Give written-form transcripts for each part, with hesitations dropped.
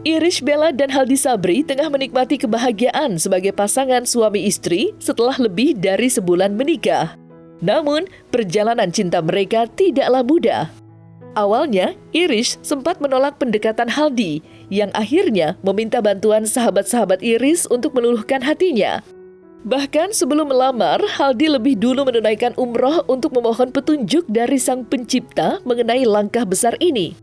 Irish Bella dan Haldi Sabri tengah menikmati kebahagiaan sebagai pasangan suami istri setelah lebih dari sebulan menikah. Namun, perjalanan cinta mereka tidaklah mudah. Awalnya, Irish sempat menolak pendekatan Haldi, yang akhirnya meminta bantuan sahabat-sahabat Iris untuk meluluhkan hatinya. Bahkan sebelum melamar, Haldi lebih dulu menunaikan umroh untuk memohon petunjuk dari Sang Pencipta mengenai langkah besar ini.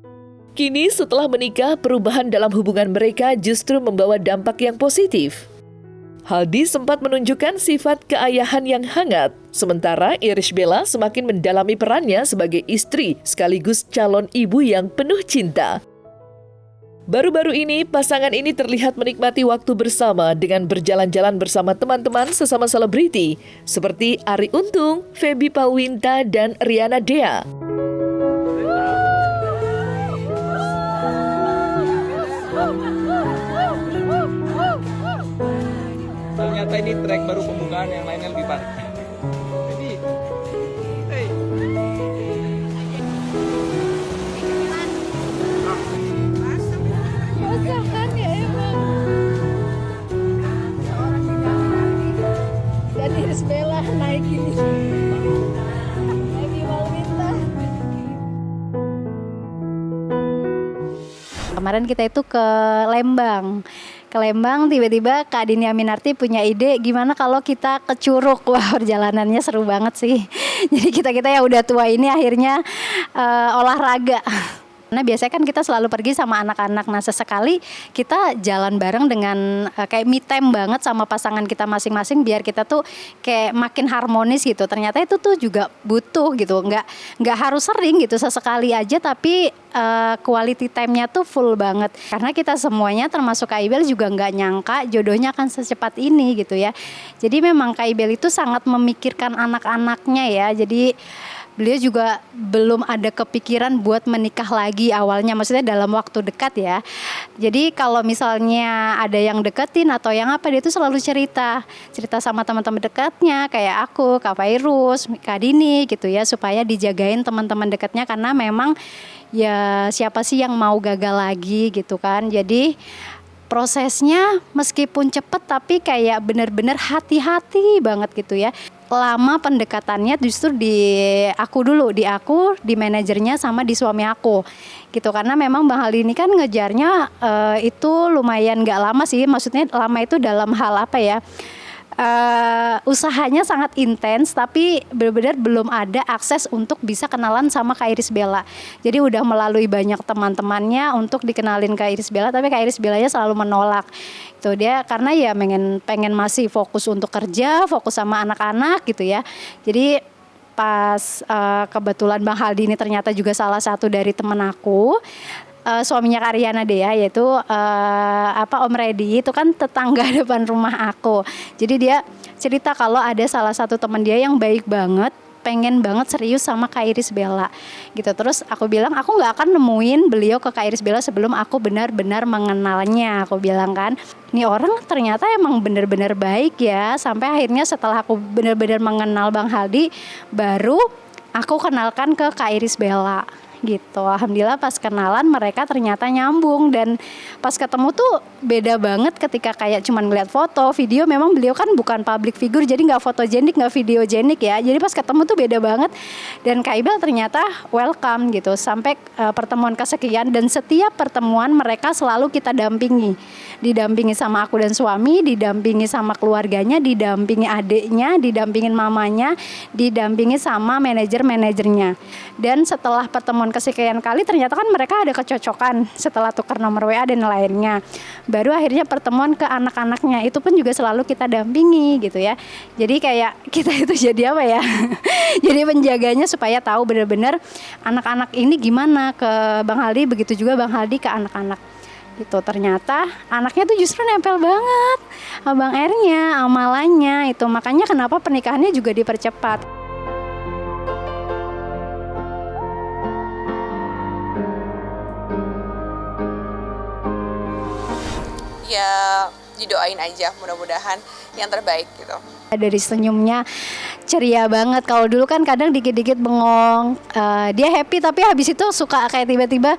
Kini setelah menikah, perubahan dalam hubungan mereka justru membawa dampak yang positif. Haldi sempat menunjukkan sifat keayahan yang hangat, sementara Irish Bella semakin mendalami perannya sebagai istri sekaligus calon ibu yang penuh cinta. Baru-baru ini, pasangan ini terlihat menikmati waktu bersama dengan berjalan-jalan bersama teman-teman sesama selebriti, seperti Arie Untung, Feby Pauwinta, dan Riana Dea. Ternyata ini track baru pembukaan, yang lainnya lebih parah. Jadi, hey. Pasangan ya emang. Seorang di dalam dan Irish Bella naik ini. Lagi mau minta. Kemarin kita itu ke Lembang. Tiba-tiba Kak Dini Aminarti punya ide gimana kalau kita ke Curug. Wah, perjalanannya seru banget sih. Jadi kita yang udah tua ini akhirnya olahraga. Nah biasanya kan kita selalu pergi sama anak-anak. Nah sesekali kita jalan bareng dengan kayak me time banget sama pasangan kita masing-masing biar kita tuh kayak makin harmonis gitu. Ternyata itu tuh juga butuh gitu. Nggak harus sering gitu, sesekali aja tapi quality time-nya tuh full banget. Karena kita semuanya termasuk Kak Ibel juga nggak nyangka jodohnya akan secepat ini gitu ya. Jadi memang Kak Ibel itu sangat memikirkan anak-anaknya ya. Jadi beliau juga belum ada kepikiran buat menikah lagi awalnya, maksudnya dalam waktu dekat ya. Jadi kalau misalnya ada yang deketin atau yang apa, dia tuh selalu cerita sama teman-teman dekatnya kayak aku, Kak Fairuz, Kak Dini gitu ya, supaya dijagain teman-teman dekatnya karena memang ya siapa sih yang mau gagal lagi gitu kan. Jadi prosesnya meskipun cepet tapi kayak benar-benar hati-hati banget gitu ya. Lama pendekatannya justru di aku, di manajernya sama di suami aku gitu. Karena memang Bang Haldi ini kan ngejarnya itu lumayan gak lama sih. Maksudnya lama itu dalam hal apa ya, usahanya sangat intens tapi benar-benar belum ada akses untuk bisa kenalan sama Kak Irish Bella. Jadi udah melalui banyak teman-temannya untuk dikenalin Kak Irish Bella, tapi Kak Irish Bellanya selalu menolak. Itu dia karena ya pengen masih fokus untuk kerja, fokus sama anak-anak gitu ya. Jadi pas kebetulan Bang Haldi ini ternyata juga salah satu dari teman aku. Suaminya Riana Dea yaitu Om Reddy itu kan tetangga depan rumah aku. Jadi dia cerita kalau ada salah satu teman dia yang baik banget, pengen banget serius sama Kak Irish Bella gitu. Terus aku bilang aku nggak akan nemuin beliau ke Kak Irish Bella sebelum aku benar-benar mengenalnya. Aku bilang kan, nih orang ternyata emang benar-benar baik ya. Sampai akhirnya setelah aku benar-benar mengenal Bang Haldi, baru aku kenalkan ke Kak Irish Bella gitu. Alhamdulillah pas kenalan mereka ternyata nyambung, dan pas ketemu tuh beda banget ketika kayak cuman ngeliat foto, video. Memang beliau kan bukan public figure jadi nggak fotogenik, nggak videogenik ya. Jadi pas ketemu tuh beda banget, dan Kak Ibel ternyata welcome gitu sampai pertemuan kesekian, dan setiap pertemuan mereka selalu kita didampingi sama aku dan suami, didampingi sama keluarganya, didampingi adiknya, didampingin mamanya, didampingi sama manajernya. Dan setelah pertemuan kesekian kali ternyata kan mereka ada kecocokan setelah tukar nomor WA dan lainnya. Baru akhirnya pertemuan ke anak-anaknya itu pun juga selalu kita dampingi gitu ya. Jadi kayak kita itu jadi apa ya? Jadi penjaganya supaya tahu benar-benar anak-anak ini gimana ke Bang Haldi, begitu juga Bang Haldi ke anak-anak. Gitu. Ternyata anaknya tuh justru nempel banget Abang R-nya, amalannya itu. Makanya kenapa pernikahannya juga dipercepat. Ya didoain aja, mudah-mudahan yang terbaik gitu. Dari senyumnya ceria banget. Kalau dulu kan kadang dikit-dikit bengong, dia happy tapi habis itu suka kayak tiba-tiba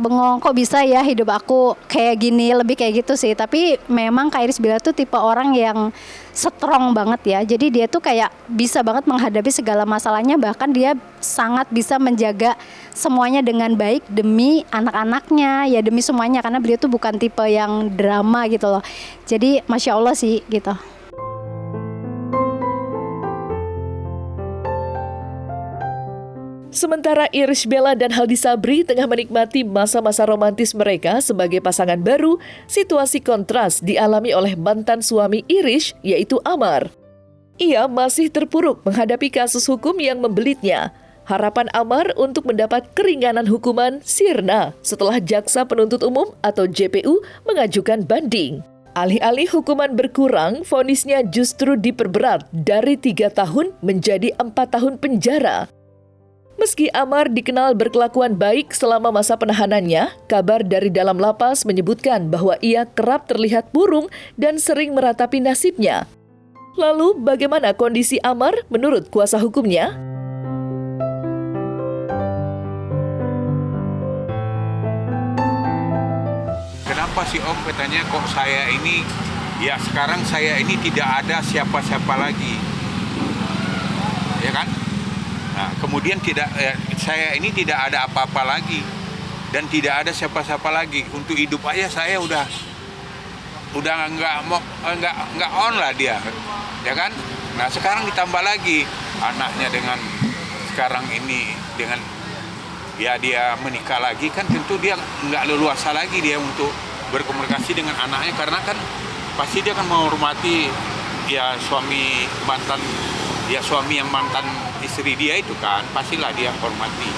bengong, kok bisa ya hidup aku kayak gini, lebih kayak gitu sih. Tapi memang Kak Irish Bella tuh tipe orang yang strong banget ya. Jadi dia tuh kayak bisa banget menghadapi segala masalahnya, bahkan dia sangat bisa menjaga semuanya dengan baik demi anak-anaknya, ya demi semuanya, karena beliau tuh bukan tipe yang drama gitu loh. Jadi Masya Allah sih gitu. Sementara Irish Bella dan Haldi Sabri tengah menikmati masa-masa romantis mereka sebagai pasangan baru, situasi kontras dialami oleh mantan suami Irish, yaitu Amar. Ia masih terpuruk menghadapi kasus hukum yang membelitnya. Harapan Amar untuk mendapat keringanan hukuman sirna setelah Jaksa Penuntut Umum atau JPU mengajukan banding. Alih-alih hukuman berkurang, vonisnya justru diperberat dari 3 tahun menjadi 4 tahun penjara. Meski Amar dikenal berkelakuan baik selama masa penahanannya, kabar dari dalam lapas menyebutkan bahwa ia kerap terlihat murung dan sering meratapi nasibnya. Lalu, bagaimana kondisi Amar menurut kuasa hukumnya? Kenapa sih Om katanya kok saya ini, ya sekarang saya ini tidak ada siapa-siapa lagi, ya kan? Nah, kemudian saya ini tidak ada apa-apa lagi dan tidak ada siapa-siapa lagi. Untuk hidup aja saya udah nggak on lah dia, ya kan? Nah sekarang ditambah lagi anaknya dengan sekarang ini dengan ya dia menikah lagi, kan tentu dia nggak leluasa lagi dia untuk berkomunikasi dengan anaknya, karena kan pasti dia kan menghormati ya suami yang mantan istri dia itu kan, pastilah dia hormati.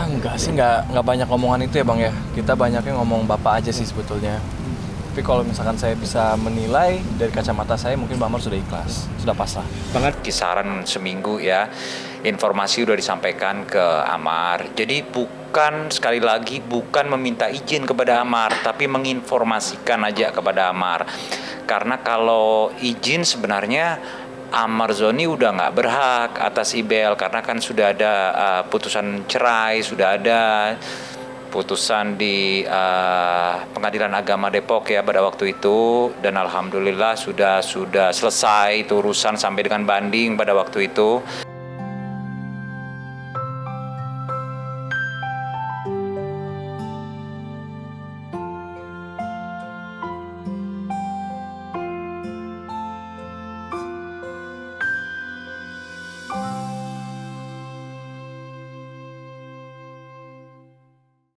Enggak sih, enggak banyak omongan itu ya Bang ya. Kita banyaknya ngomong bapak aja sih sebetulnya. Tapi kalau misalkan saya bisa menilai dari kacamata saya, mungkin Bang Amar sudah ikhlas, sudah pasrah. Banget kisaran seminggu ya, informasi udah disampaikan ke Amar. Jadi sekali lagi bukan meminta izin kepada Amar, tapi menginformasikan aja kepada Amar. Karena kalau izin sebenarnya Amar Zoni udah nggak berhak atas Ibel, karena kan sudah ada putusan cerai, sudah ada putusan di Pengadilan Agama Depok ya pada waktu itu, dan alhamdulillah sudah selesai itu urusan sampai dengan banding pada waktu itu.